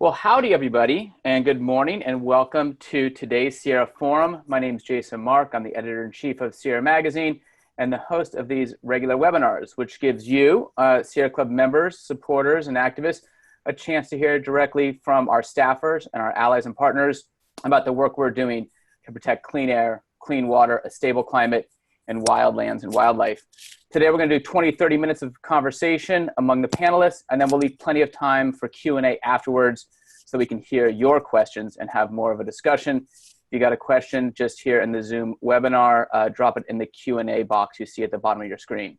Well, howdy, everybody, and good morning, and welcome to today's Sierra Forum. My name is Jason Mark. I'm the editor-in-chief of Sierra Magazine and the host of these regular webinars, which gives you, Sierra Club members, supporters, and activists a chance to hear directly from our staffers and our allies and partners about the work we're doing to protect clean air, clean water, a stable climate, and wildlands and wildlife. Today, we're going to do 20, 30 minutes of conversation among the panelists, and then we'll leave plenty of time for Q&A afterwards so we can hear your questions and have more of a discussion. If you got a question just here in the Zoom webinar, drop it in the Q&A box you see at the bottom of your screen.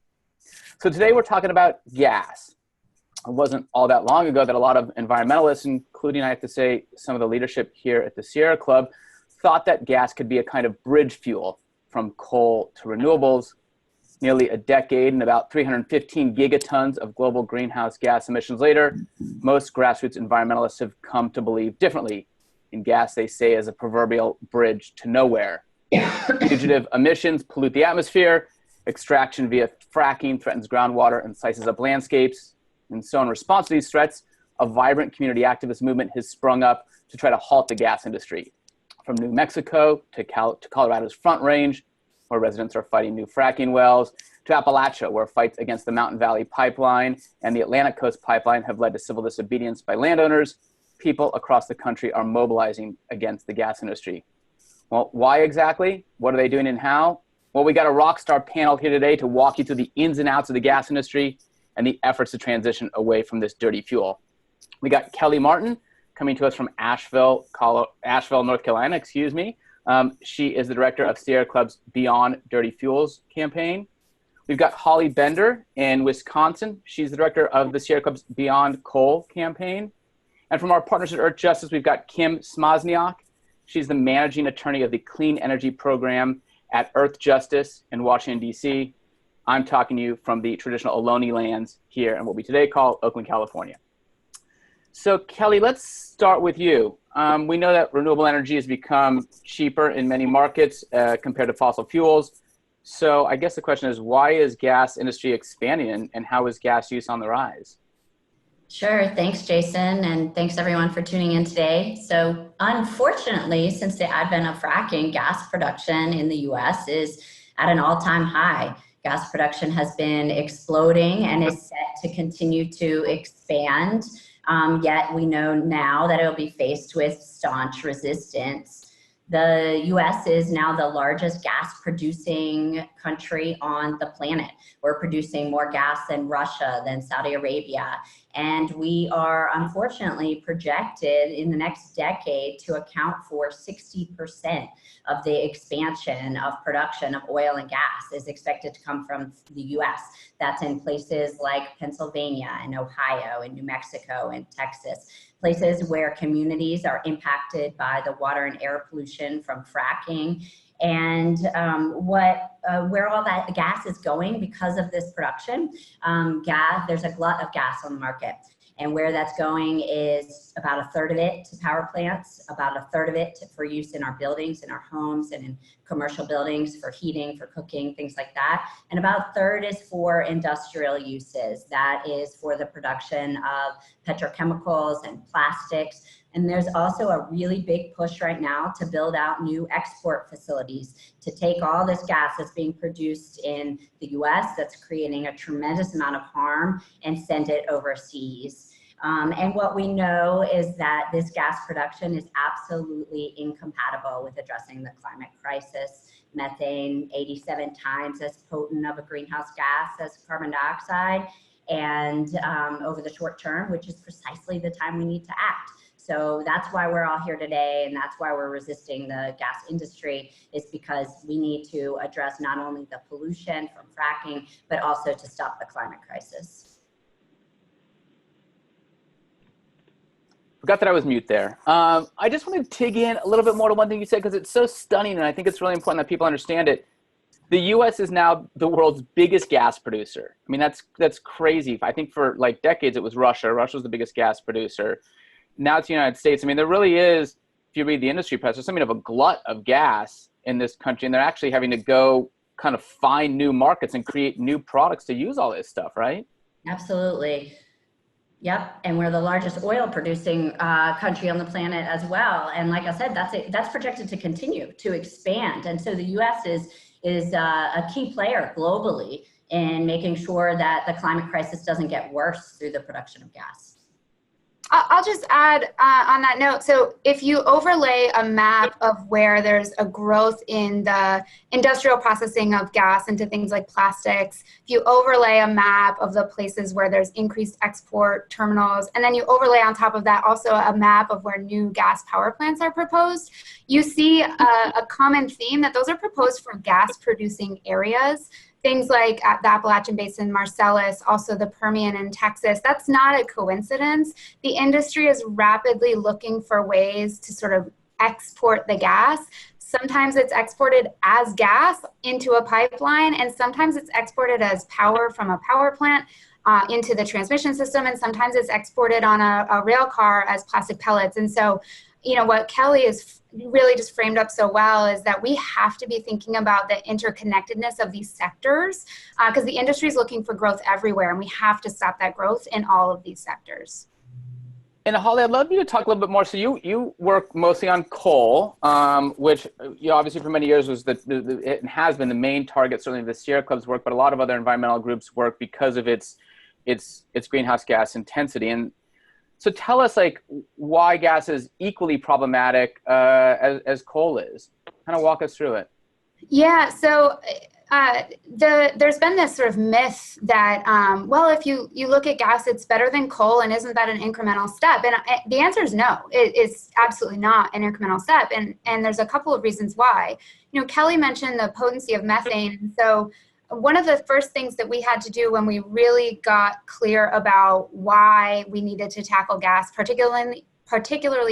So today we're talking about gas. It wasn't all that long ago that a lot of environmentalists, including, I have to say, some of the leadership here at the Sierra Club, thought that gas could be a kind of bridge fuel from coal to renewables. Nearly a decade and about 315 gigatons of global greenhouse gas emissions later, most grassroots environmentalists have come to believe differently in gas they say as a proverbial bridge to nowhere. Fugitive emissions pollute the atmosphere, extraction via fracking threatens groundwater and slices up landscapes. And so in response to these threats, a vibrant community activist movement has sprung up to try to halt the gas industry. From New Mexico to Colorado's Front Range, where residents are fighting new fracking wells, to Appalachia, where fights against the Mountain Valley Pipeline and the Atlantic Coast Pipeline have led to civil disobedience by landowners. People across the country are mobilizing against the gas industry. Well, why exactly? What are they doing and how? Well, we got a rock star panel here today to walk you through the ins and outs of the gas industry and the efforts to transition away from this dirty fuel. We got Kelly Martin coming to us from Asheville, North Carolina, she is the director of Sierra Club's Beyond Dirty Fuels campaign. We've got Holly Bender in Wisconsin. She's the director of the Sierra Club's Beyond Coal campaign. And from our partners at Earth Justice, we've got Kim Smosniak. She's the managing attorney of the Clean Energy Program at Earth Justice in Washington, D.C. I'm talking to you from the traditional Ohlone lands here in what we today call Oakland, California. So Kelly, let's start with you. We know that renewable energy has become cheaper in many markets compared to fossil fuels. So I guess the question is, why is gas industry expanding and how is gas use on the rise? Sure. Thanks, Jason. And thanks everyone for tuning in today. So unfortunately, since the advent of fracking, gas production in the US is at an all-time high. Gas production has been exploding and is set to continue to expand. Yet we know now that it'll be faced with staunch resistance. The US is now the largest gas producing country on the planet. We're producing more gas than Russia, than Saudi Arabia. And we are unfortunately projected in the next decade to account for 60% of the expansion of production of oil and gas is expected to come from the US. That's in places like Pennsylvania and Ohio and New Mexico and Texas, places where communities are impacted by the water and air pollution from fracking. And where all that gas is going because of this production, there's a glut of gas on the market. And where that's going is about a third of it to power plants, about a third of it for use in our buildings, in our homes, and in commercial buildings for heating, for cooking, things like that. And about a third is for industrial uses. That is for the production of petrochemicals and plastics. And there's also a really big push right now to build out new export facilities to take all this gas that's being produced in the US that's creating a tremendous amount of harm and send it overseas. And what we know is that this gas production is absolutely incompatible with addressing the climate crisis. Methane, 87 times as potent of a greenhouse gas as carbon dioxide, and over the short term, which is precisely the time we need to act. So that's why we're all here today, and that's why we're resisting the gas industry, is because we need to address not only the pollution from fracking, but also to stop the climate crisis. Forgot that I was mute there. I just want to dig in a little bit more to one thing you said, because it's so stunning, and I think it's really important that people understand it. The U.S. is now the world's biggest gas producer. I mean, that's crazy. I think for like decades it was Russia. Russia was the biggest gas producer. Now it's the United States. I mean, there really is, if you read the industry press, there's something of a glut of gas in this country, and they're actually having to go kind of find new markets and create new products to use all this stuff, right? Absolutely. Yep, and we're the largest oil producing country on the planet as well. And like I said, that's projected to continue to expand. And so the U.S. is a key player globally in making sure that the climate crisis doesn't get worse through the production of gas. I'll just add on that note. So if you overlay a map of where there's a growth in the industrial processing of gas into things like plastics, if you overlay a map of the places where there's increased export terminals, and then you overlay on top of that also a map of where new gas power plants are proposed, you see a common theme that those are proposed for gas producing areas. Things like the Appalachian Basin, Marcellus, also the Permian in Texas. That's not a coincidence. The industry is rapidly looking for ways to sort of export the gas. Sometimes it's exported as gas into a pipeline, and sometimes it's exported as power from a power plant into the transmission system, and sometimes it's exported on a rail car as plastic pellets. And so, what Kelly is really just framed up so well is that we have to be thinking about the interconnectedness of these sectors because the industry is looking for growth everywhere, and we have to stop that growth in all of these sectors. And Holly, I'd love you to talk a little bit more. So you work mostly on coal, which obviously for many years was it has been the main target, certainly of the Sierra Club's work, but a lot of other environmental groups work because of its greenhouse gas intensity. And so tell us, why gas is equally problematic as coal is. Kind of walk us through it. Yeah, so there's been this sort of myth that, if you look at gas, it's better than coal, and isn't that an incremental step? And the answer is no, it's absolutely not an incremental step. And there's a couple of reasons why. Kelly mentioned the potency of methane. And so one of the first things that we had to do when we really got clear about why we needed to tackle gas, particularly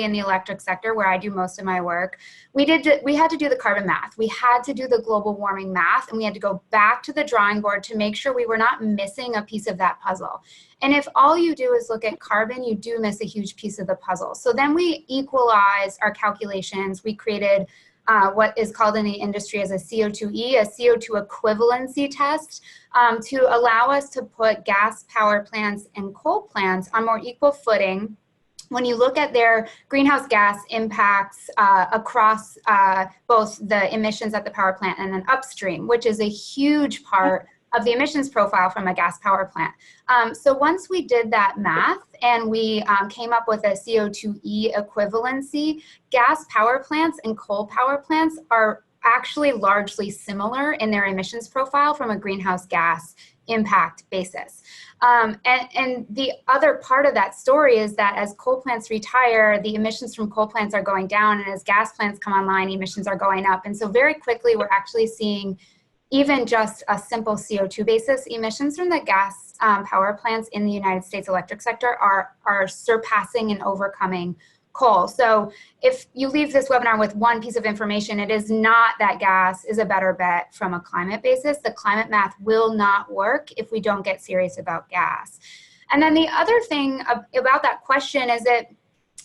in the electric sector where I do most of my work, we had to do the carbon math. We had to do the global warming math, and we had to go back to the drawing board to make sure we were not missing a piece of that puzzle. And if all you do is look at carbon, you do miss a huge piece of the puzzle. So then we equalized our calculations. We created what is called in the industry as a CO2E, a CO2 equivalency test, to allow us to put gas power plants and coal plants on more equal footing when you look at their greenhouse gas impacts across both the emissions at the power plant and then upstream, which is a huge part of the emissions profile from a gas power plant. So once we did that math and we came up with a CO2E equivalency, gas power plants and coal power plants are actually largely similar in their emissions profile from a greenhouse gas impact basis. And the other part of that story is that as coal plants retire, the emissions from coal plants are going down, and as gas plants come online, emissions are going up. And so very quickly, we're actually seeing even just a simple CO2 basis, emissions from the gas power plants in the United States electric sector are surpassing and overcoming coal. So if you leave this webinar with one piece of information, it is not that gas is a better bet from a climate basis. The climate math will not work if we don't get serious about gas. And then the other thing about that question is that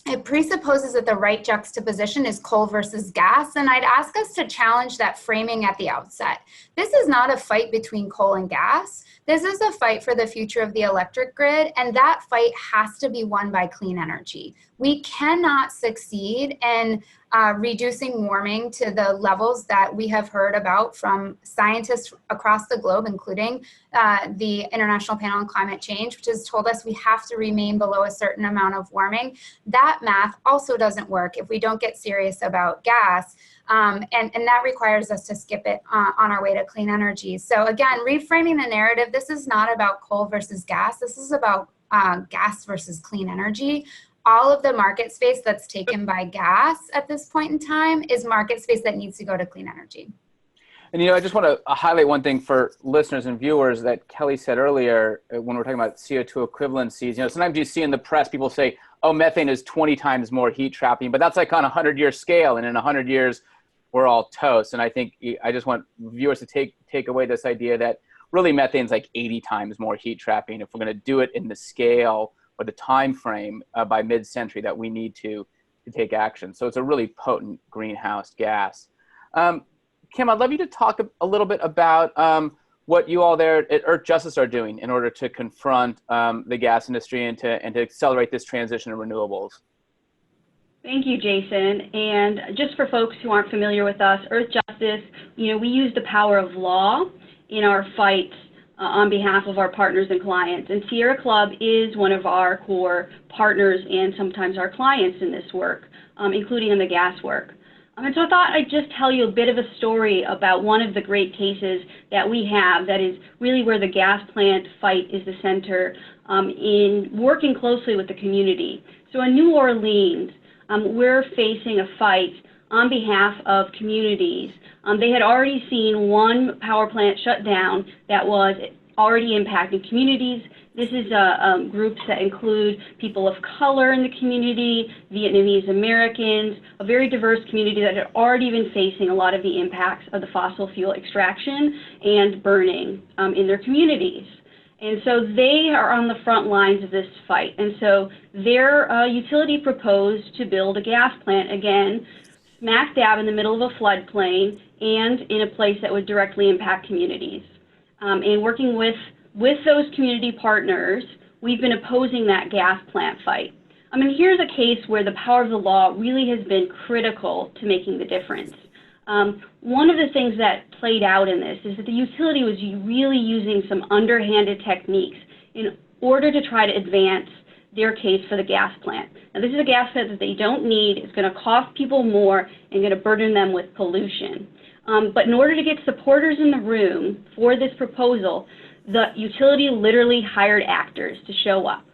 it presupposes that the right juxtaposition is coal versus gas, and I'd ask us to challenge that framing at the outset. This is not a fight between coal and gas. This is a fight for the future of the electric grid, and that fight has to be won by clean energy. We cannot succeed in reducing warming to the levels that we have heard about from scientists across the globe, including the International Panel on Climate Change, which has told us we have to remain below a certain amount of warming. That math also doesn't work if we don't get serious about gas. And that requires us to skip it on our way to clean energy. So again, reframing the narrative, this is not about coal versus gas. This is about gas versus clean energy. All of the market space that's taken by gas at this point in time is market space that needs to go to clean energy. And, I just want to highlight one thing for listeners and viewers that Kelly said earlier when we're talking about CO2 equivalencies. Sometimes you see in the press people say, oh, methane is 20 times more heat trapping, but that's like on a 100-year scale. And in 100 years, we're all toast. And I think I just want viewers to take away this idea that really methane's like 80 times more heat trapping if we're going to do it in the scale or the time frame by mid-century that we need to take action. So it's a really potent greenhouse gas. Kim, I'd love you to talk a little bit about what you all there at Earth Justice are doing in order to confront the gas industry and to accelerate this transition to renewables. Thank you, Jason. And just for folks who aren't familiar with us, Earth Justice, we use the power of law in our fight on behalf of our partners and clients. And Sierra Club is one of our core partners and sometimes our clients in this work, including in the gas work. And so I thought I'd just tell you a bit of a story about one of the great cases that we have that is really where the gas plant fight is the center in working closely with the community. So in New Orleans, we're facing a fight on behalf of communities. They had already seen one power plant shut down that was already impacting communities. This is groups that include people of color in the community, Vietnamese Americans, a very diverse community that had already been facing a lot of the impacts of the fossil fuel extraction and burning in their communities. And so they are on the front lines of this fight. And so their utility proposed to build a gas plant, again, smack dab in the middle of a floodplain and in a place that would directly impact communities. And working with those community partners, we've been opposing that gas plant fight. I mean, here's a case where the power of the law really has been critical to making the difference. One of the things that played out in this is that the utility was really using some underhanded techniques in order to try to advance their case for the gas plant. Now, this is a gas plant that they don't need. It's going to cost people more and going to burden them with pollution. But in order to get supporters in the room for this proposal, the utility literally hired actors to show up.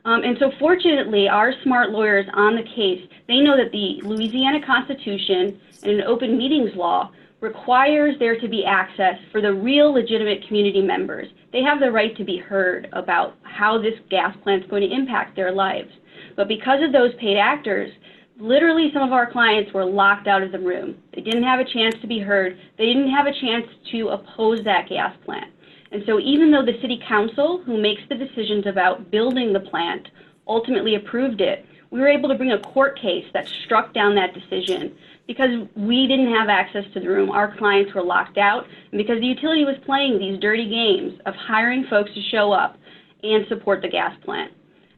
And so fortunately, our smart lawyers on the case, they know that the Louisiana Constitution and an open meetings law requires there to be access for the real legitimate community members. They have the right to be heard about how this gas plant is going to impact their lives. But because of those paid actors, literally some of our clients were locked out of the room. They didn't have a chance to be heard. They didn't have a chance to oppose that gas plant. And so even though the city council, who makes the decisions about building the plant, ultimately approved it, we were able to bring a court case that struck down that decision because we didn't have access to the room. Our clients were locked out, and because the utility was playing these dirty games of hiring folks to show up and support the gas plant.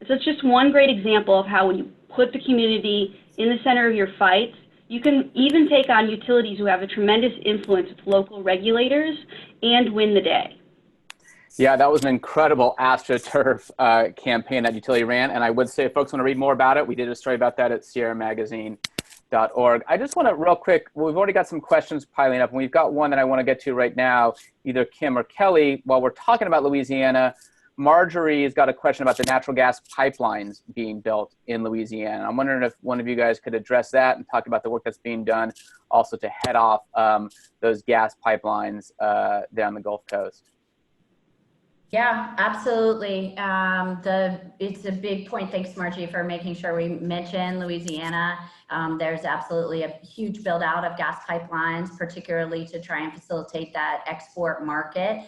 So it's just one great example of how when you put the community in the center of your fights, you can even take on utilities who have a tremendous influence with local regulators and win the day. Yeah, that was an incredible AstroTurf campaign that utility ran. And I would say if folks want to read more about it, we did a story about that at sierramagazine.org. I just want to real quick, we've already got some questions piling up, and we've got one that I want to get to right now, either Kim or Kelly. While we're talking about Louisiana, Marjorie's got a question about the natural gas pipelines being built in Louisiana. I'm wondering if one of you guys could address that and talk about the work that's being done also to head off those gas pipelines down the Gulf Coast. Yeah, absolutely. It's a big point. Thanks, Margie, for making sure we mention Louisiana. There's absolutely a huge build out of gas pipelines, particularly to try and facilitate that export market,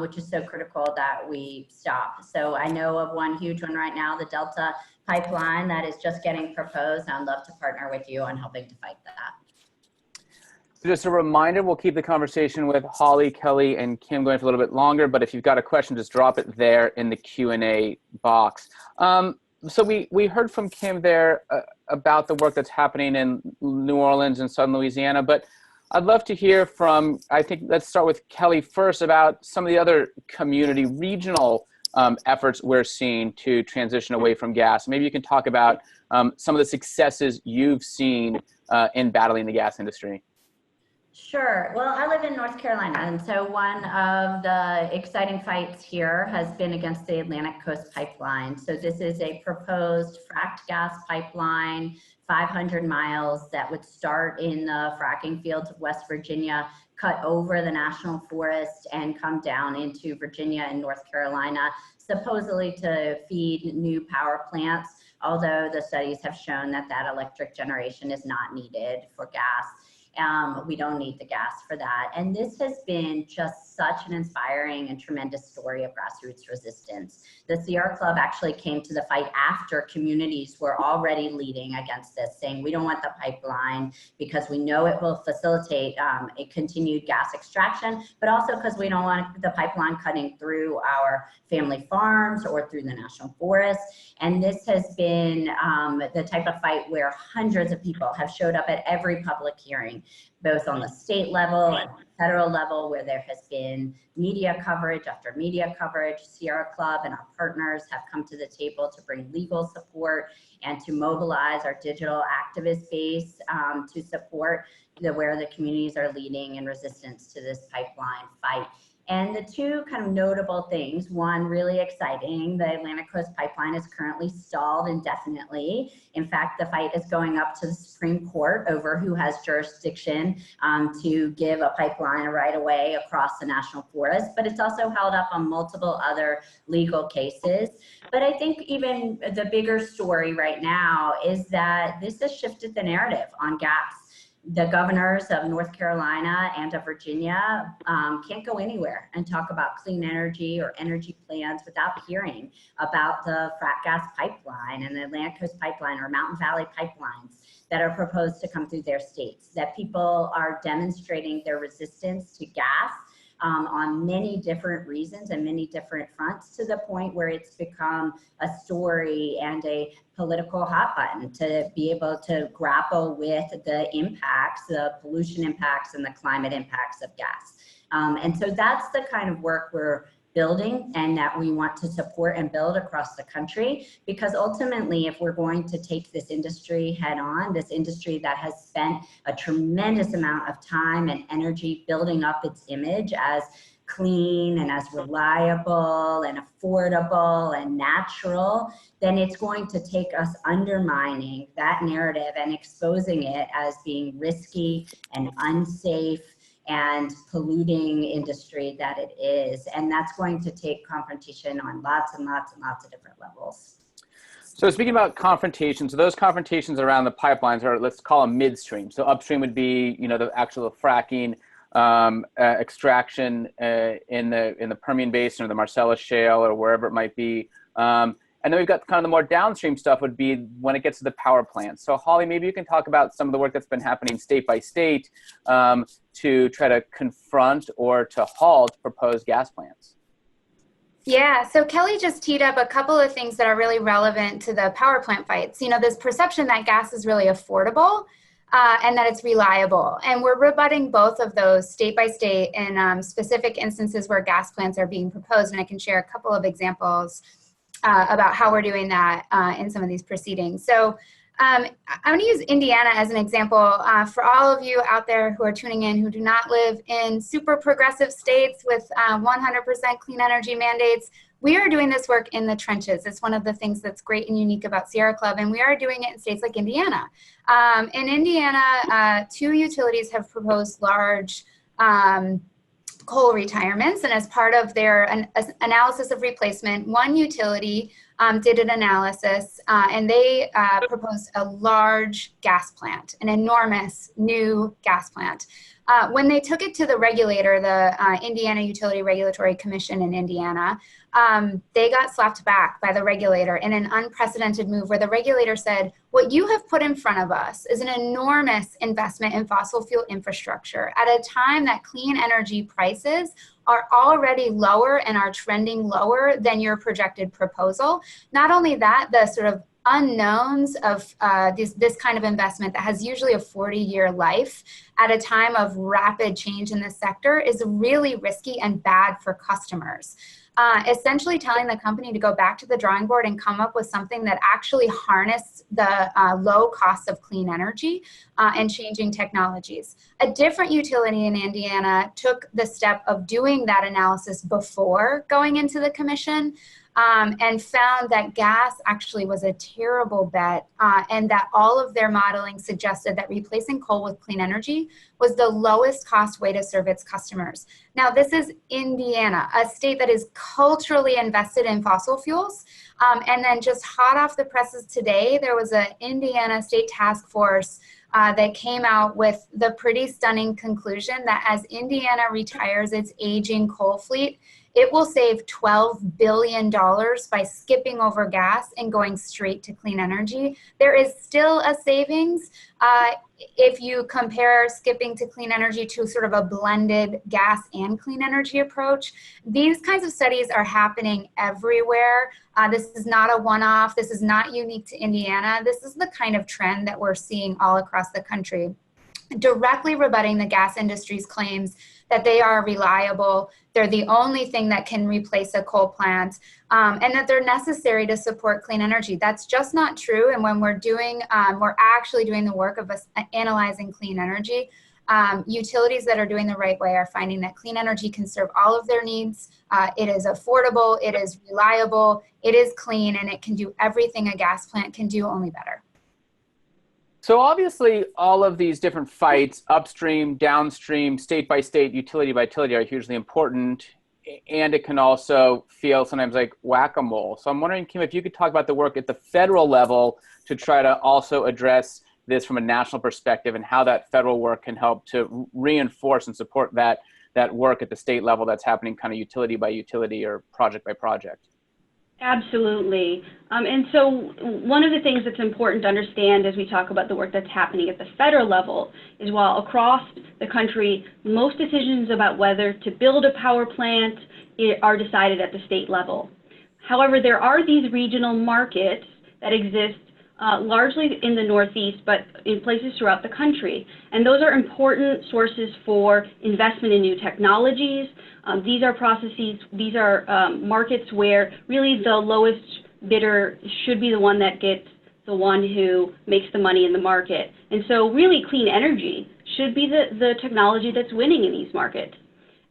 which is so critical that we stop. So I know of one huge one right now, the Delta pipeline that is just getting proposed. I'd love to partner with you on helping to fight that. So just a reminder, we'll keep the conversation with Holly, Kelly, and Kim going for a little bit longer, but if you've got a question, just drop it there in the Q&A box. So we heard from Kim there about the work that's happening in New Orleans and Southern Louisiana, but I'd love to hear from, I think, let's start with Kelly first about some of the other community regional efforts we're seeing to transition away from gas. Maybe you can talk about some of the successes you've seen in battling the gas industry. Sure. Well, I live in North Carolina, and so one of the exciting fights here has been against the Atlantic Coast Pipeline. So this is a proposed fracked gas pipeline, 500 miles, that would start in the fracking fields of West Virginia, cut over the national forest, and come down into Virginia and North Carolina, supposedly to feed new power plants, although the studies have shown that that electric generation is not needed for gas. We don't need the gas for that. And this has been just such an inspiring and tremendous story of grassroots resistance. The Sierra Club actually came to the fight after communities were already leading against this, saying we don't want the pipeline because we know it will facilitate a continued gas extraction, but also because we don't want the pipeline cutting through our family farms or through the national forest. And this has been the type of fight where hundreds of people have showed up at every public hearing, both on the state level and federal level, where there has been media coverage after media coverage. Sierra Club and our partners have come to the table to bring legal support and to mobilize our digital activist base to support where the communities are leading in resistance to this pipeline fight. And the two kind of notable things, one really exciting, the Atlantic Coast Pipeline is currently stalled indefinitely. In fact, the fight is going up to the Supreme Court over who has jurisdiction to give a pipeline a right of way across the national forest, but it's also held up on multiple other legal cases. But I think even the bigger story right now is that this has shifted the narrative on gas. The governors of North Carolina and of Virginia can't go anywhere and talk about clean energy or energy plans without hearing about the frack gas pipeline and the Atlantic Coast Pipeline or Mountain Valley pipelines that are proposed to come through their states, that people are demonstrating their resistance to gas on many different reasons and many different fronts, to the point where it's become a story and a political hot button to be able to grapple with the impacts, the pollution impacts and the climate impacts of gas. And so that's the kind of work we're building and that we want to support and build across the country, because ultimately, if we're going to take this industry head on, this industry that has spent a tremendous amount of time and energy building up its image as clean and as reliable and affordable and natural, then it's going to take us undermining that narrative and exposing it as being risky and unsafe and polluting industry that it is. And that's going to take confrontation on lots and lots and lots of different levels. So speaking about confrontations, so those confrontations around the pipelines are, let's call them midstream. So upstream would be, you know, the actual fracking, extraction in the Permian Basin or the Marcellus Shale or wherever it might be. And then we've got kind of the more downstream stuff would be when it gets to the power plants. So Holly, maybe you can talk about some of the work that's been happening state by state to try to confront or to halt proposed gas plants. Yeah, so Kelly just teed up a couple of things that are really relevant to the power plant fights. You know, this perception that gas is really affordable and that it's reliable. And we're rebutting both of those state by state in specific instances where gas plants are being proposed. And I can share a couple of examples about how we're doing that in some of these proceedings. So I'm going to use Indiana as an example for all of you out there who are tuning in who do not live in super progressive states with 100% clean energy mandates. We are doing this work in the trenches. It's one of the things that's great and unique about Sierra Club, and we are doing it in states like Indiana. In Indiana, 2 utilities have proposed large coal retirements, and as part of their analysis of replacement, one utility did an analysis and they proposed a large gas plant, an enormous new gas plant. When they took it to the regulator, the Indiana Utility Regulatory Commission in Indiana, they got slapped back by the regulator in an unprecedented move where the regulator said, what you have put in front of us is an enormous investment in fossil fuel infrastructure at a time that clean energy prices are already lower and are trending lower than your projected proposal. Not only that, the sort of unknowns of this kind of investment that has usually a 40-year life at a time of rapid change in the sector is really risky and bad for customers. Essentially telling the company to go back to the drawing board and come up with something that actually harnessed the low cost of clean energy and changing technologies. A different utility in Indiana took the step of doing that analysis before going into the commission and found that gas actually was a terrible bet and that all of their modeling suggested that replacing coal with clean energy was the lowest cost way to serve its customers. Now, this is Indiana, a state that is culturally invested in fossil fuels. And then just hot off the presses today, there was an Indiana state task force that came out with the pretty stunning conclusion that as Indiana retires its aging coal fleet, it will save $12 billion by skipping over gas and going straight to clean energy. There is still a savings if you compare skipping to clean energy to sort of a blended gas and clean energy approach. These kinds of studies are happening everywhere. This is not a one-off. This is not unique to Indiana. This is the kind of trend that we're seeing all across the country, directly rebutting the gas industry's claims that they are reliable, they're the only thing that can replace a coal plant, and that they're necessary to support clean energy. That's just not true. And when we're actually doing the work of analyzing clean energy, utilities that are doing the right way are finding that clean energy can serve all of their needs. It is affordable, it is reliable, it is clean, and it can do everything a gas plant can do, only better. So obviously, all of these different fights, upstream, downstream, state by state, utility by utility, are hugely important. And it can also feel sometimes like whack-a-mole. So I'm wondering, Kim, if you could talk about the work at the federal level to try to also address this from a national perspective and how that federal work can help to reinforce and support that work at the state level that's happening kind of utility by utility or project by project. Absolutely. And so one of the things that's important to understand as we talk about the work that's happening at the federal level is while across the country, most decisions about whether to build a power plant are decided at the state level. However, there are these regional markets that exist largely in the Northeast, but in places throughout the country. And those are important sources for investment in new technologies. These are processes, these are markets where really the lowest bidder should be the one that gets the one who makes the money in the market. And so really clean energy should be the technology that's winning in these markets.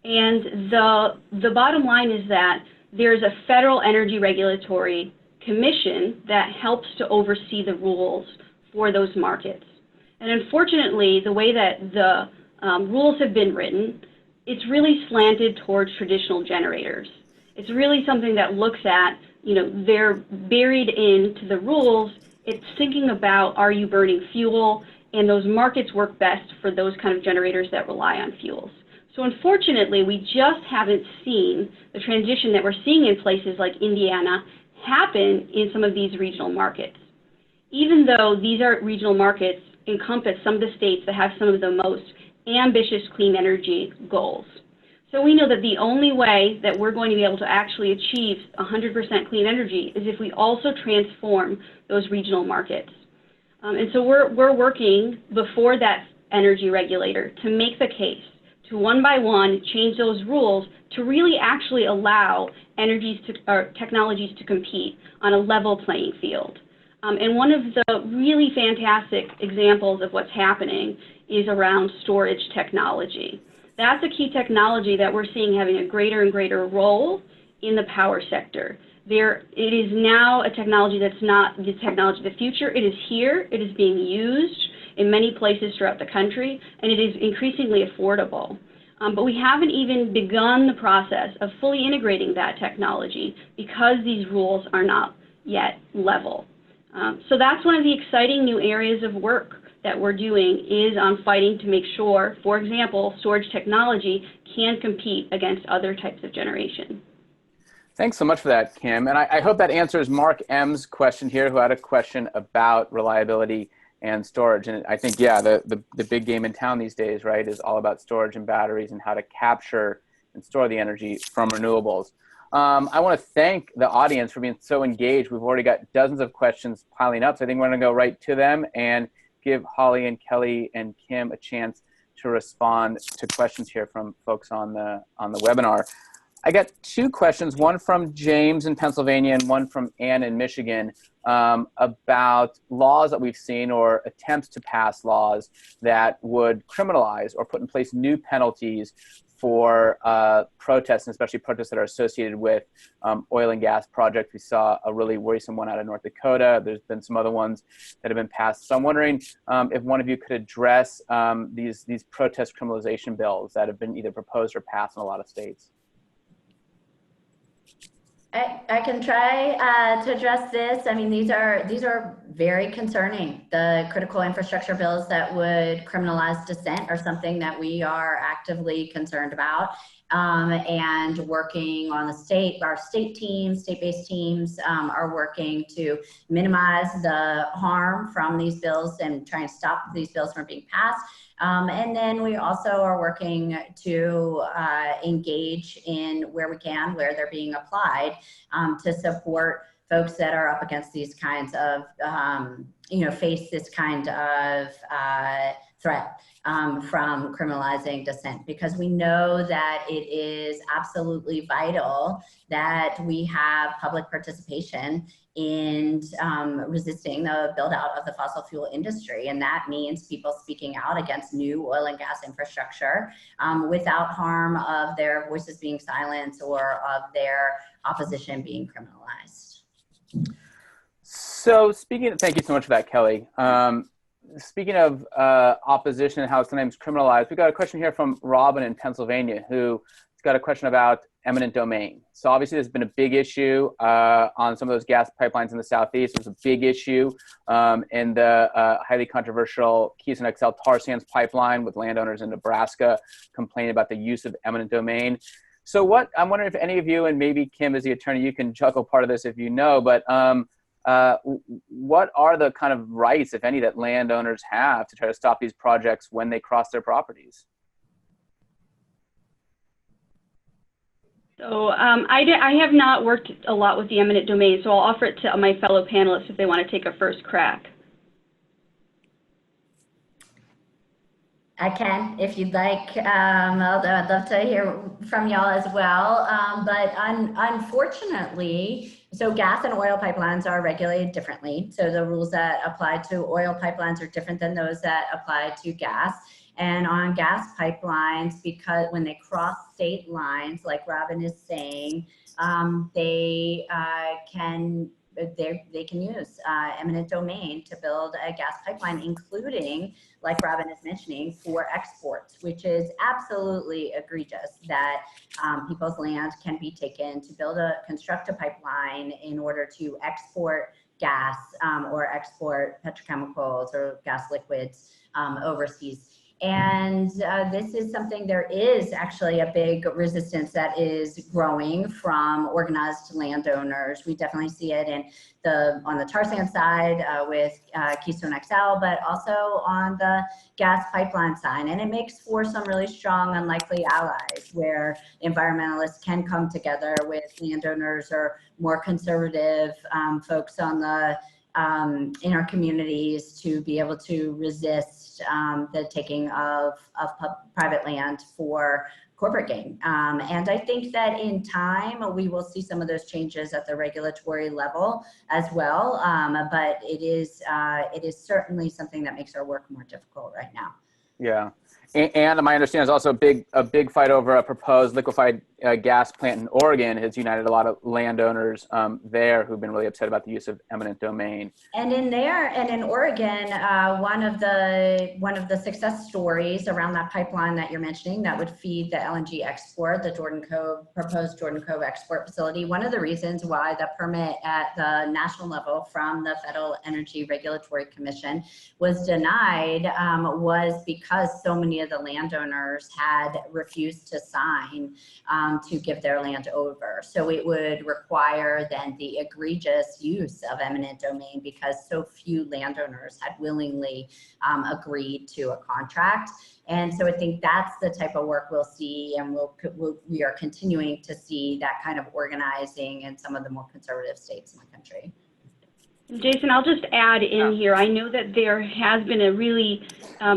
And the bottom line is that there's a federal energy regulatory commission that helps to oversee the rules for those markets. And unfortunately, the way that the rules have been written, it's really slanted towards traditional generators. It's really something that looks at, they're buried into the rules. It's thinking about, are you burning fuel? And those markets work best for those kind of generators that rely on fuels. So unfortunately, we just haven't seen the transition that we're seeing in places like Indiana happen in some of these regional markets. Even though these are regional markets encompass some of the states that have some of the most ambitious clean energy goals. So we know that the only way that we're going to be able to actually achieve 100% clean energy is if we also transform those regional markets. And so we're working before that energy regulator to make the case to one by one change those rules to really actually allow technologies to compete on a level playing field. And one of the really fantastic examples of what's happening is around storage technology. That's a key technology that we're seeing having a greater and greater role in the power sector. It is now a technology that's not the technology of the future. It is here. It is being used in many places throughout the country, and it is increasingly affordable. But we haven't even begun the process of fully integrating that technology because these rules are not yet level. So that's one of the exciting new areas of work that we're doing is on fighting to make sure, for example, storage technology can compete against other types of generation. Thanks so much for that, Kim. And I hope that answers Mark M's question here, who had a question about reliability and storage. And I think, yeah, the big game in town these days, right, is all about storage and batteries and how to capture and store the energy from renewables. I want to thank the audience for being so engaged. We've already got dozens of questions piling up, so I think we're going to go right to them and give Holly and Kelly and Kim a chance to respond to questions here from folks on the webinar. I got two questions, one from James in Pennsylvania and one from Ann in Michigan, about laws that we've seen or attempts to pass laws that would criminalize or put in place new penalties for protests, and especially protests that are associated with oil and gas projects. We saw a really worrisome one out of North Dakota. There's been some other ones that have been passed. So I'm wondering if one of you could address these protest criminalization bills that have been either proposed or passed in a lot of states. I can try to address this. I mean, these are very concerning. The critical infrastructure bills that would criminalize dissent are something that we are actively concerned about, and working on our state-based teams are working to minimize the harm from these bills and try and stop these bills from being passed. And then we also are working to engage in where we can, where they're being applied, to support folks that are up against these kinds of, face this kind of threat from criminalizing dissent, because we know that it is absolutely vital that we have public participation in resisting the build out of the fossil fuel industry. And that means people speaking out against new oil and gas infrastructure without harm of their voices being silenced or of their opposition being criminalized. So thank you so much for that, Kelly. Speaking of opposition and how it's sometimes criminalized, we got a question here from Robin in Pennsylvania, who's got a question about eminent domain. So obviously there's been a big issue on some of those gas pipelines in the Southeast. There's a big issue in the highly controversial Keystone XL tar sands pipeline with landowners in Nebraska complaining about the use of eminent domain. So I'm wondering if any of you, and maybe Kim as the attorney, you can juggle part of this if you know, but what are the kind of rights, if any, that landowners have to try to stop these projects when they cross their properties? So I have not worked a lot with the eminent domain, so I'll offer it to my fellow panelists if they want to take a first crack. I can, if you'd like. I'd love to hear from y'all as well. But unfortunately, so gas and oil pipelines are regulated differently. So the rules that apply to oil pipelines are different than those that apply to gas. And on gas pipelines, because when they cross state lines, like Robin is saying, they can use eminent domain to build a gas pipeline, including, like Robin is mentioning, for exports, which is absolutely egregious that people's land can be taken to construct a pipeline in order to export gas or export petrochemicals or gas liquids overseas. And this is something, there is actually a big resistance that is growing from organized landowners. We definitely see it on the tar sand side with Keystone XL, but also on the gas pipeline side. And it makes for some really strong, unlikely allies where environmentalists can come together with landowners or more conservative folks on the in our communities to be able to resist the taking of private land for corporate gain. And I think that in time, we will see some of those changes at the regulatory level as well. But it is certainly something that makes our work more difficult right now. Yeah. And my understanding is also a big fight over a proposed liquefied gas plant in Oregon has united a lot of landowners there who've been really upset about the use of eminent domain. And in Oregon, one of the success stories around that pipeline that you're mentioning that would feed the LNG export, the proposed Jordan Cove export facility. One of the reasons why the permit at the national level from the Federal Energy Regulatory Commission was denied was because so many of the landowners had refused to sign to give their land over. So it would require then the egregious use of eminent domain because so few landowners had willingly agreed to a contract. And so I think that's the type of work we'll see, and we are continuing to see that kind of organizing in some of the more conservative states in the country. Jason, I'll just add in here, I know that there has been a really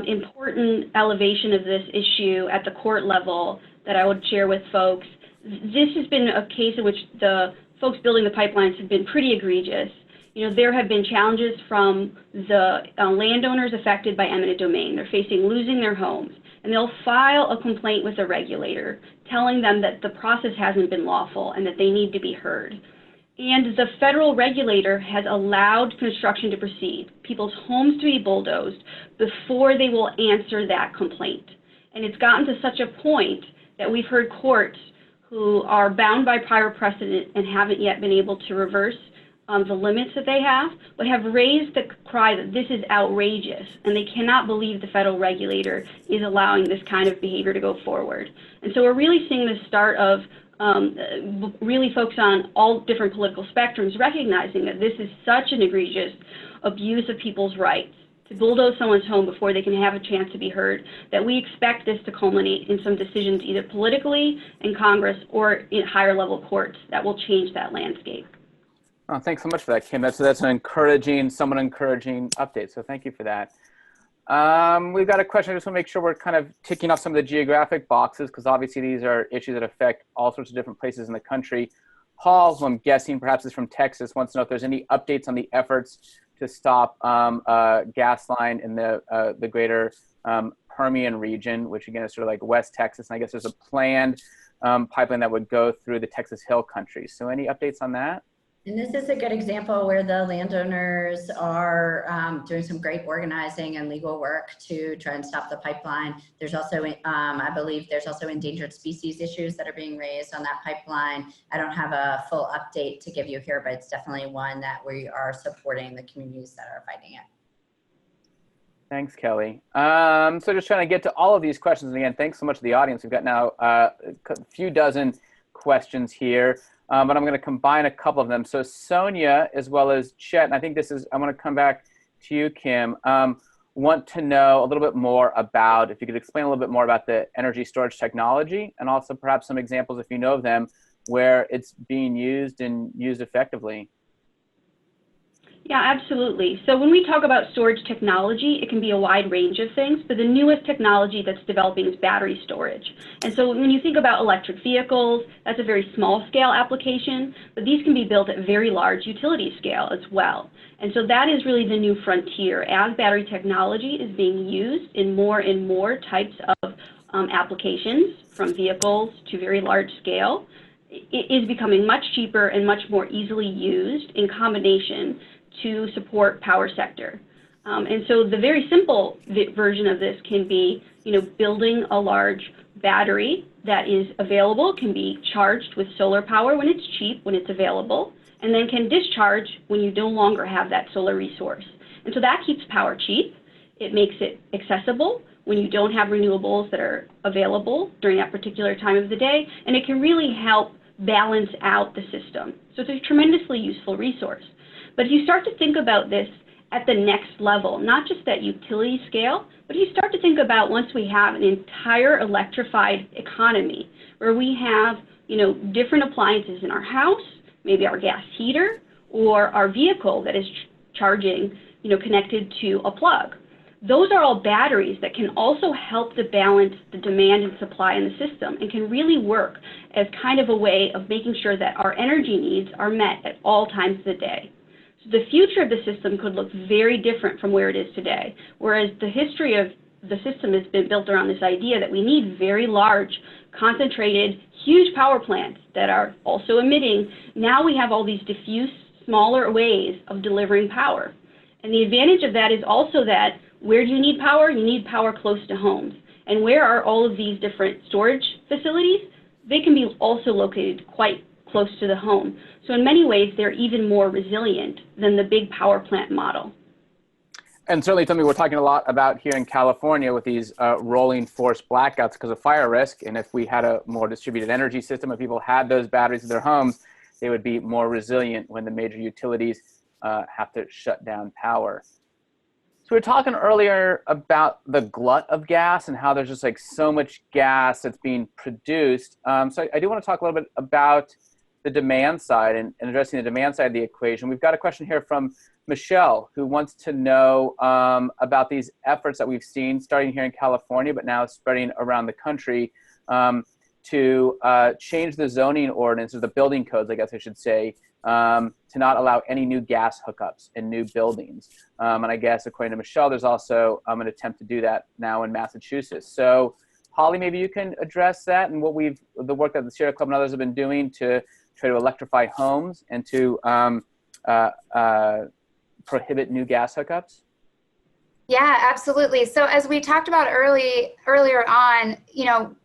important elevation of this issue at the court level that I would share with folks. This has been a case in which the folks building the pipelines have been pretty egregious. You know, there have been challenges from the landowners affected by eminent domain. They're facing losing their homes, and they'll file a complaint with a regulator telling them that the process hasn't been lawful and that they need to be heard. And the federal regulator has allowed construction to proceed, people's homes to be bulldozed before they will answer that complaint. And it's gotten to such a point that we've heard courts who are bound by prior precedent and haven't yet been able to reverse the limits that they have, but have raised the cry that this is outrageous and they cannot believe the federal regulator is allowing this kind of behavior to go forward. And so we're really seeing the start of really focus on all different political spectrums, recognizing that this is such an egregious abuse of people's rights to bulldoze someone's home before they can have a chance to be heard, that we expect this to culminate in some decisions either politically in Congress or in higher level courts that will change that landscape. Oh, thanks so much for that, Kim. That's an encouraging, somewhat encouraging update. So thank you for that. We've got a question. I just want to make sure we're kind of ticking off some of the geographic boxes, because obviously these are issues that affect all sorts of different places in the country. Paul, who I'm guessing perhaps is from Texas, wants to know if there's any updates on the efforts to stop gas line in the greater Permian region, which again is sort of like West Texas. And I guess there's a planned pipeline that would go through the Texas Hill Country. So any updates on that? And this is a good example where the landowners are doing some great organizing and legal work to try and stop the pipeline. There's also, I believe there's also endangered species issues that are being raised on that pipeline. I don't have a full update to give you here, but it's definitely one that we are supporting the communities that are fighting it. Thanks, Kelly. So just trying to get to all of these questions. And again, thanks so much to the audience. We've got now a few dozen questions here. But I'm going to combine a couple of them. So Sonia, as well as Chet, and I think this is, I want to come back to you, Kim, want to know a little bit more about, if you could explain a little bit more about the energy storage technology, and also perhaps some examples, if you know of them, where it's being used and used effectively. Yeah, absolutely. So when we talk about storage technology, it can be a wide range of things, but the newest technology that's developing is battery storage. And so when you think about electric vehicles, that's a very small scale application, but these can be built at very large utility scale as well. And so that is really the new frontier. As battery technology is being used in more and more types of applications, from vehicles to very large scale, it is becoming much cheaper and much more easily used in combination to support power sector. And so the very simple version of this can be, building a large battery that is available, can be charged with solar power when it's cheap, when it's available, and then can discharge when you no longer have that solar resource. And so that keeps power cheap. It makes it accessible when you don't have renewables that are available during that particular time of the day, and it can really help balance out the system. So it's a tremendously useful resource. But if you start to think about this at the next level, not just at utility scale, but you start to think about once we have an entire electrified economy where we have, different appliances in our house, maybe our gas heater, or our vehicle that is charging, connected to a plug. Those are all batteries that can also help to balance the demand and supply in the system and can really work as kind of a way of making sure that our energy needs are met at all times of the day. So the future of the system could look very different from where it is today, whereas the history of the system has been built around this idea that we need very large, concentrated, huge power plants that are also emitting. Now we have all these diffuse, smaller ways of delivering power. And the advantage of that is also that where do you need power? You need power close to homes. And where are all of these different storage facilities? They can be also located quite close to the home. So in many ways, they're even more resilient than the big power plant model. And certainly something we're talking a lot about here in California with these rolling force blackouts because of fire risk. And if we had a more distributed energy system, if people had those batteries in their homes, they would be more resilient when the major utilities have to shut down power. So we were talking earlier about the glut of gas and how there's just like so much gas that's being produced. So I do want to talk a little bit about the demand side and addressing the demand side of the equation. We've got a question here from Michelle, who wants to know about these efforts that we've seen starting here in California, but now spreading around the country to change the zoning ordinance, or the building codes, I guess I should say, to not allow any new gas hookups in new buildings. And I guess according to Michelle, there's also an attempt to do that now in Massachusetts. So Holly, maybe you can address that and the work that the Sierra Club and others have been doing to try to electrify homes and to prohibit new gas hookups. Yeah, absolutely. So as we talked about earlier on,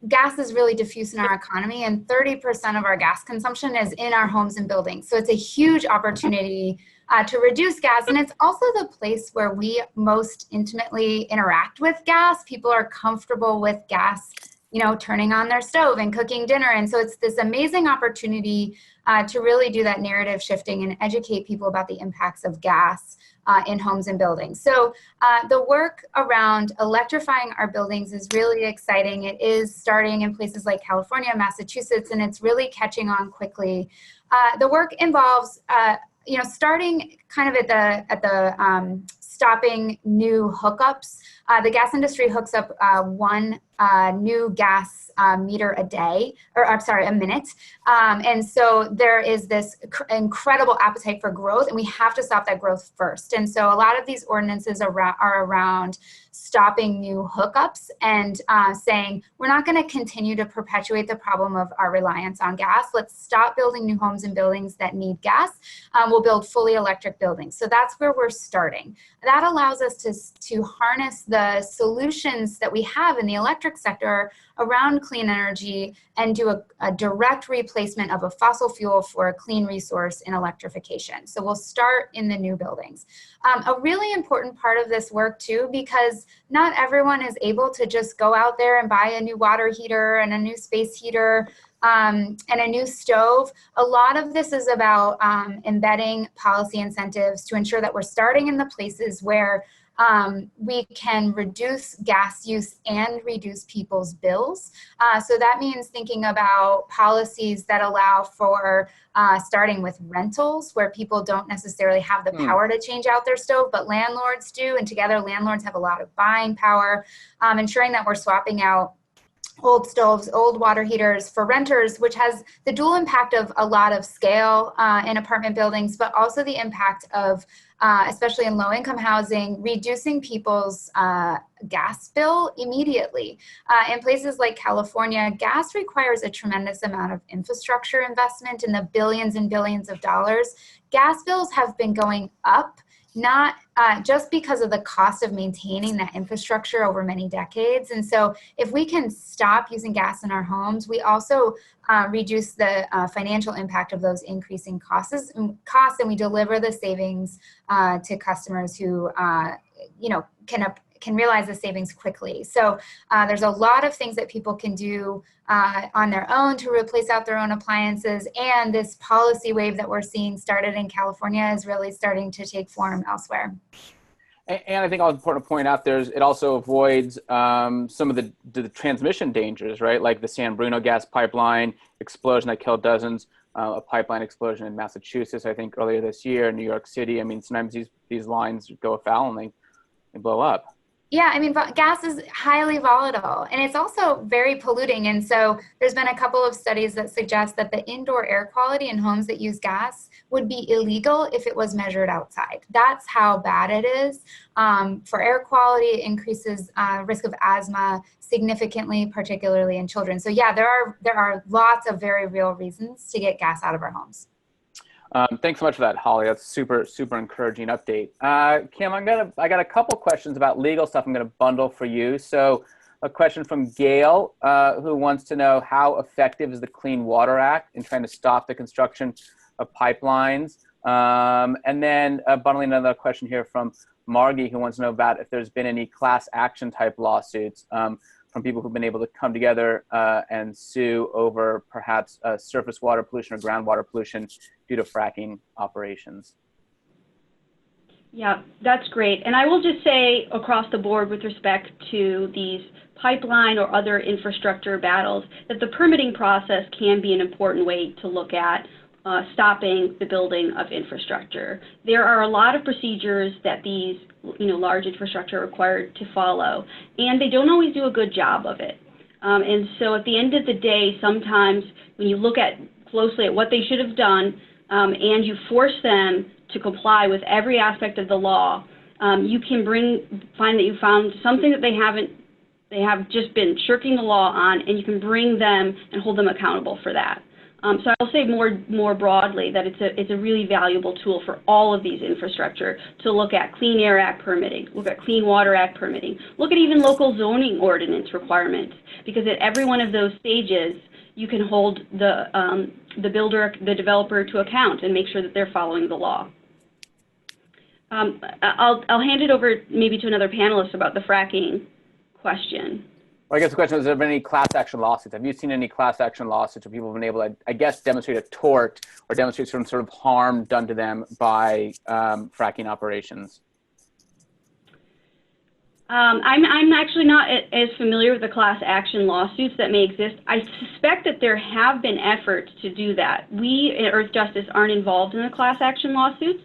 gas is really diffuse in our economy, and 30% of our gas consumption is in our homes and buildings. So it's a huge opportunity to reduce gas. And it's also the place where we most intimately interact with gas. People are comfortable with gas, turning on their stove and cooking dinner. And so it's this amazing opportunity to really do that narrative shifting and educate people about the impacts of gas in homes and buildings. So the work around electrifying our buildings is really exciting. It is starting in places like California, Massachusetts, and it's really catching on quickly. The work involves, starting kind of at the stopping new hookups. The gas industry hooks up one new gas meter a day, or I'm sorry, a minute. And so there is this incredible appetite for growth, and we have to stop that growth first. And so a lot of these ordinances are around stopping new hookups and saying, we're not going to continue to perpetuate the problem of our reliance on gas. Let's stop building new homes and buildings that need gas. We'll build fully electric buildings. So that's where we're starting. That allows us to harness the solutions that we have in the electric sector around clean energy and do a direct replacement of a fossil fuel for a clean resource in electrification. So we'll start in the new buildings. A really important part of this work too, because not everyone is able to just go out there and buy a new water heater and a new space heater and a new stove. A lot of this is about embedding policy incentives to ensure that we're starting in the places where we can reduce gas use and reduce people's bills. So that means thinking about policies that allow for starting with rentals, where people don't necessarily have the power to change out their stove, but landlords do. And together, landlords have a lot of buying power, ensuring that we're swapping out old stoves, old water heaters for renters, which has the dual impact of a lot of scale in apartment buildings, but also the impact of, especially in low-income housing, reducing people's gas bill immediately. In places like California, gas requires a tremendous amount of infrastructure investment in the billions and billions of dollars. Gas bills have been going up, not just because of the cost of maintaining that infrastructure over many decades. And so if we can stop using gas in our homes, we also reduce the financial impact of those increasing costs, and we deliver the savings to customers who can realize the savings quickly. So there's a lot of things that people can do on their own to replace out their own appliances. And this policy wave that we're seeing started in California is really starting to take form elsewhere. And I think it's important to point out it also avoids some of the transmission dangers, right? Like the San Bruno gas pipeline explosion that killed dozens, a pipeline explosion in Massachusetts, I think earlier this year, in New York City. I mean, sometimes these lines go afoul and they blow up. Yeah, I mean, gas is highly volatile, and it's also very polluting. And so there's been a couple of studies that suggest that the indoor air quality in homes that use gas would be illegal if it was measured outside. That's how bad it is. For air quality, it increases risk of asthma significantly, particularly in children. So yeah, there are lots of very real reasons to get gas out of our homes. Thanks so much for that, Holly. That's super encouraging update. Kim, I got a couple questions about legal stuff I'm going to bundle for you. So a question from Gail, who wants to know how effective is the Clean Water Act in trying to stop the construction of pipelines? And then bundling another question here from Margie, who wants to know about if there's been any class action type lawsuits from people who've been able to come together and sue over perhaps surface water pollution or groundwater pollution due to fracking operations. Yeah, that's great. And I will just say across the board with respect to these pipeline or other infrastructure battles that the permitting process can be an important way to look at stopping the building of infrastructure. There are a lot of procedures that these large infrastructure are required to follow, and they don't always do a good job of it. And so at the end of the day, sometimes when you look closely at what they should have done and you force them to comply with every aspect of the law, you can find that you found something that they have just been shirking the law on, and you can bring them and hold them accountable for that. So I'll say more broadly that it's a really valuable tool for all of these infrastructure to look at Clean Air Act permitting, look at Clean Water Act permitting, look at even local zoning ordinance requirements, because at every one of those stages, you can hold the developer to account and make sure that they're following the law. I'll hand it over maybe to another panelist about the fracking question. Well, I guess the question is, have there been any class action lawsuits? Have you seen any class action lawsuits where people have been able to, I guess, demonstrate a tort or demonstrate some sort of harm done to them by fracking operations? I'm actually not as familiar with the class action lawsuits that may exist. I suspect that there have been efforts to do that. We at Earth Justice aren't involved in the class action lawsuits,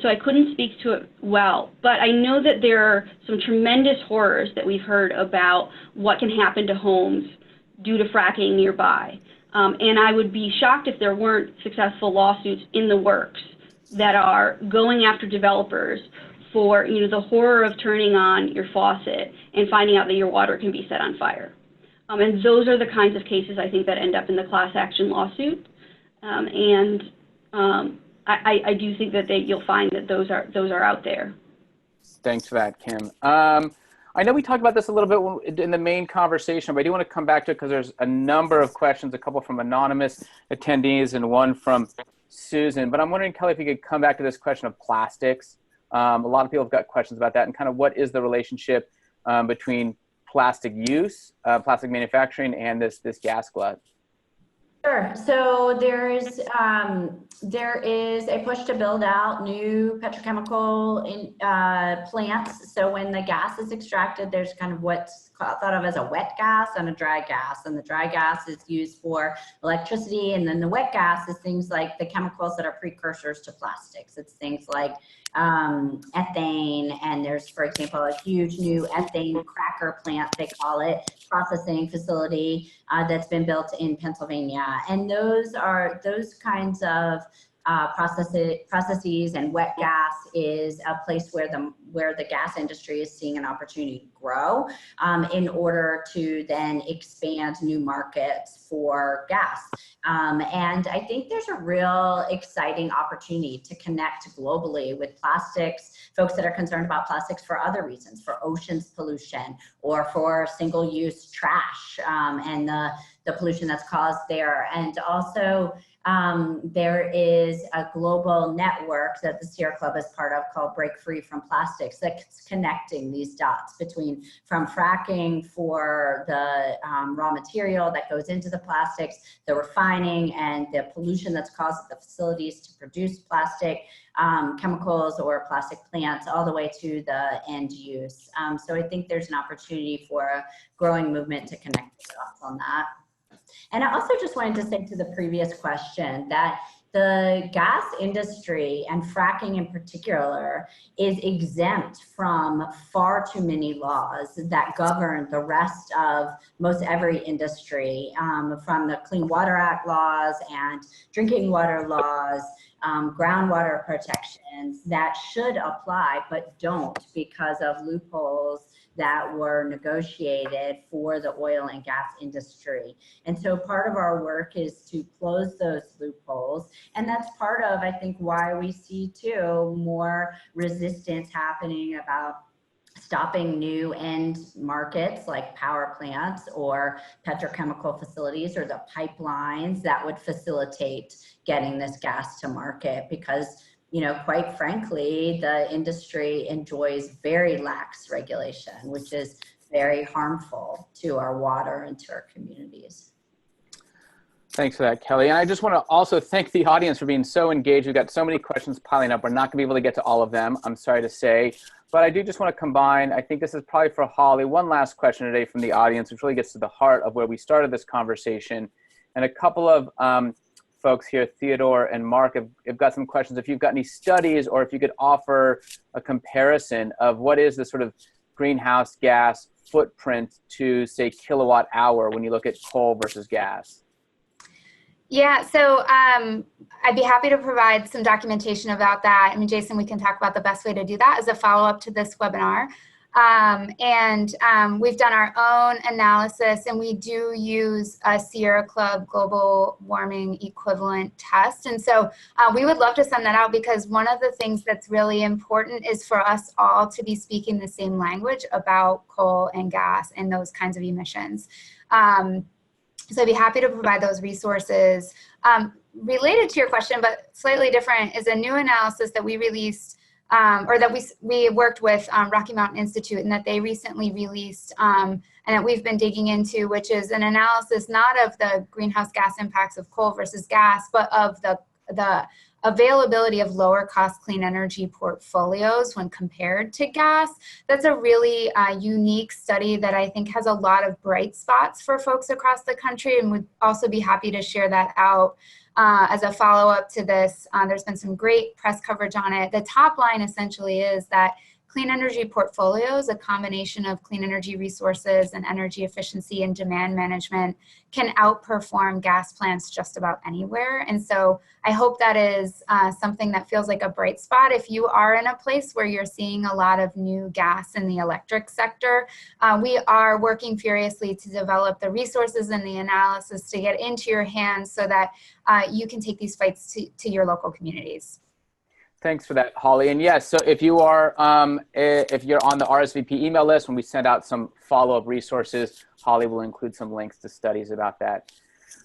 so I couldn't speak to it well. But I know that there are some tremendous horrors that we've heard about what can happen to homes due to fracking nearby. And I would be shocked if there weren't successful lawsuits in the works that are going after developers for the horror of turning on your faucet and finding out that your water can be set on fire. And those are the kinds of cases I think that end up in the class action lawsuit. I do think that you'll find that those are out there. Thanks for that, Kim. I know we talked about this a little bit in the main conversation, but I do want to come back to it because there's a number of questions, a couple from anonymous attendees and one from Susan. But I'm wondering, Kelly, if you could come back to this question of plastics. A lot of people have got questions about that and kind of what is the relationship between plastic use, plastic manufacturing, and this gas glut. Sure. So there is a push to build out new petrochemical plants. So when the gas is extracted, there's kind of what's thought of as a wet gas and a dry gas. And the dry gas is used for electricity. And then the wet gas is things like the chemicals that are precursors to plastics. It's things like ethane, and there's, for example, a huge new ethane cracker plant, they call it, processing facility that's been built in Pennsylvania. And those kinds of processes, and wet gas is a place where the gas industry is seeing an opportunity to grow in order to then expand new markets for gas. And I think there's a real exciting opportunity to connect globally with plastics, folks that are concerned about plastics for other reasons, for oceans pollution or for single-use trash and the pollution that's caused there. And also, there is a global network that the Sierra Club is part of called Break Free from Plastics that's connecting these dots from fracking for the raw material that goes into the plastics, the refining and the pollution that's caused at the facilities to produce plastic chemicals or plastic plants, all the way to the end use. So I think there's an opportunity for a growing movement to connect the dots on that. And I also just wanted to say to the previous question that the gas industry, and fracking in particular, is exempt from far too many laws that govern the rest of most every industry, from the Clean Water Act laws and drinking water laws, groundwater protections that should apply but don't because of loopholes that were negotiated for the oil and gas industry. And so part of our work is to close those loopholes. And that's part of, I think, why we see too more resistance happening about stopping new end markets like power plants or petrochemical facilities or the pipelines that would facilitate getting this gas to market, because quite frankly, the industry enjoys very lax regulation, which is very harmful to our water and to our communities. Thanks for that, Kelly. And I just want to also thank the audience for being so engaged. We've got so many questions piling up. We're not going to be able to get to all of them, I'm sorry to say. But I do just want to combine, I think this is probably for Holly, one last question today from the audience, which really gets to the heart of where we started this conversation. And a couple of folks here, Theodore and Mark, have got some questions. If you've got any studies, or if you could offer a comparison of what is the sort of greenhouse gas footprint to, say, kilowatt hour when you look at coal versus gas. Yeah, so I'd be happy to provide some documentation about that. I mean, Jason, we can talk about the best way to do that as a follow-up to this webinar. We've done our own analysis, and we do use a Sierra Club global warming equivalent test. And so we would love to send that out, because one of the things that's really important is for us all to be speaking the same language about coal and gas and those kinds of emissions. So I'd be happy to provide those resources. Related to your question, but slightly different, is a new analysis that we released, or that we worked with Rocky Mountain Institute, and that they recently released, and that we've been digging into, which is an analysis not of the greenhouse gas impacts of coal versus gas, but of the availability of lower cost clean energy portfolios when compared to gas. That's a really unique study that I think has a lot of bright spots for folks across the country, and would also be happy to share that out as a follow-up to this. There's been some great press coverage on it. The top line essentially is that clean energy portfolios, a combination of clean energy resources and energy efficiency and demand management, can outperform gas plants just about anywhere. And so I hope that is something that feels like a bright spot. If you are in a place where you're seeing a lot of new gas in the electric sector, we are working furiously to develop the resources and the analysis to get into your hands so that you can take these fights to your local communities. Thanks for that, Holly. And yes, so if you are, if you're on the RSVP email list, when we send out some follow-up resources, Holly will include some links to studies about that.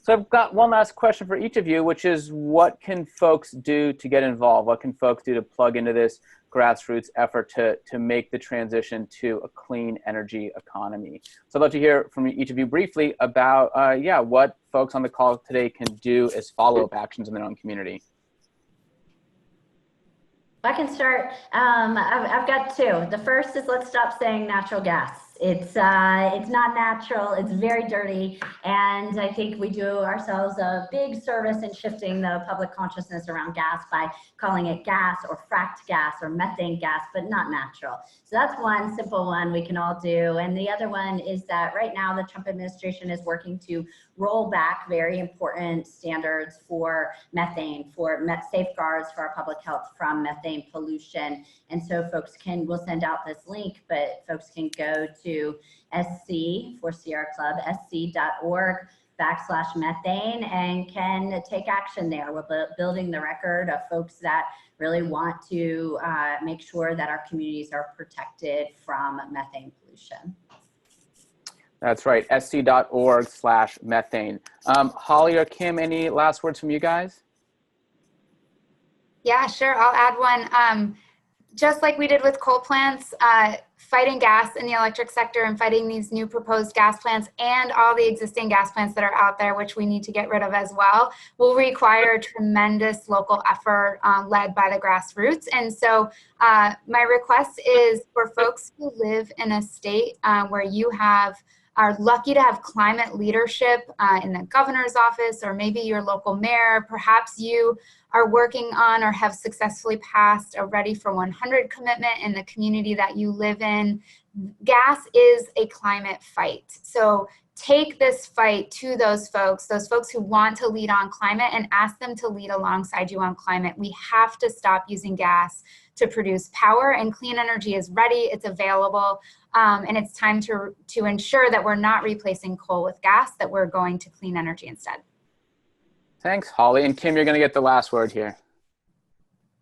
So I've got one last question for each of you, which is, what can folks do to get involved? What can folks do to plug into this grassroots effort to make the transition to a clean energy economy? So I'd love to hear from each of you briefly about, what folks on the call today can do as follow-up actions in their own community. I can start. I've got two. The first is, let's stop saying natural gas. It's not natural. It's very dirty, and I think we do ourselves a big service in shifting the public consciousness around gas by calling it gas or fracked gas or methane gas, but not natural. So that's one simple one we can all do. And the other one is that right now the Trump administration is working to roll back very important standards for methane, for safeguards for our public health from methane pollution. And so folks we'll send out this link, but folks can go to SC for Sierra Club, sc.org/methane, and can take action there. We're building the record of folks that really want to make sure that our communities are protected from methane pollution. That's right, sc.org/methane. Holly or Kim, any last words from you guys? Yeah, sure. I'll add one. Just like we did with coal plants, fighting gas in the electric sector and fighting these new proposed gas plants and all the existing gas plants that are out there, which we need to get rid of as well, will require tremendous local effort led by the grassroots. And so my request is for folks who live in a state where you are lucky to have climate leadership in the governor's office, or maybe your local mayor. Perhaps you are working on or have successfully passed a Ready for 100 commitment in the community that you live in. Gas is a climate fight. So take this fight to those folks who want to lead on climate, and ask them to lead alongside you on climate. We have to stop using gas to produce power, and clean energy is ready, it's available, and it's time to ensure that we're not replacing coal with gas, that we're going to clean energy instead. Thanks, Holly. And Kim, you're going to get the last word here.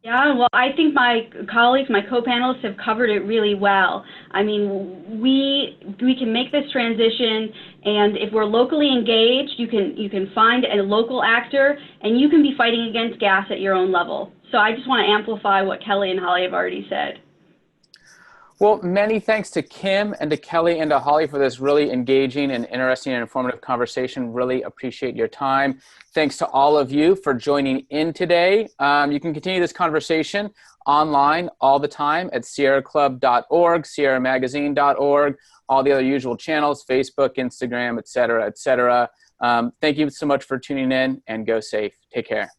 Yeah, well, I think my colleagues, my co-panelists have covered it really well. I mean, we can make this transition, and if we're locally engaged, you can find a local actor, and you can be fighting against gas at your own level. So I just want to amplify what Kelly and Holly have already said. Well, many thanks to Kim and to Kelly and to Holly for this really engaging and interesting and informative conversation. Really appreciate your time. Thanks to all of you for joining in today. You can continue this conversation online all the time at sierraclub.org, sierramagazine.org, all the other usual channels, Facebook, Instagram, et cetera, et cetera. Thank you so much for tuning in, and go safe. Take care.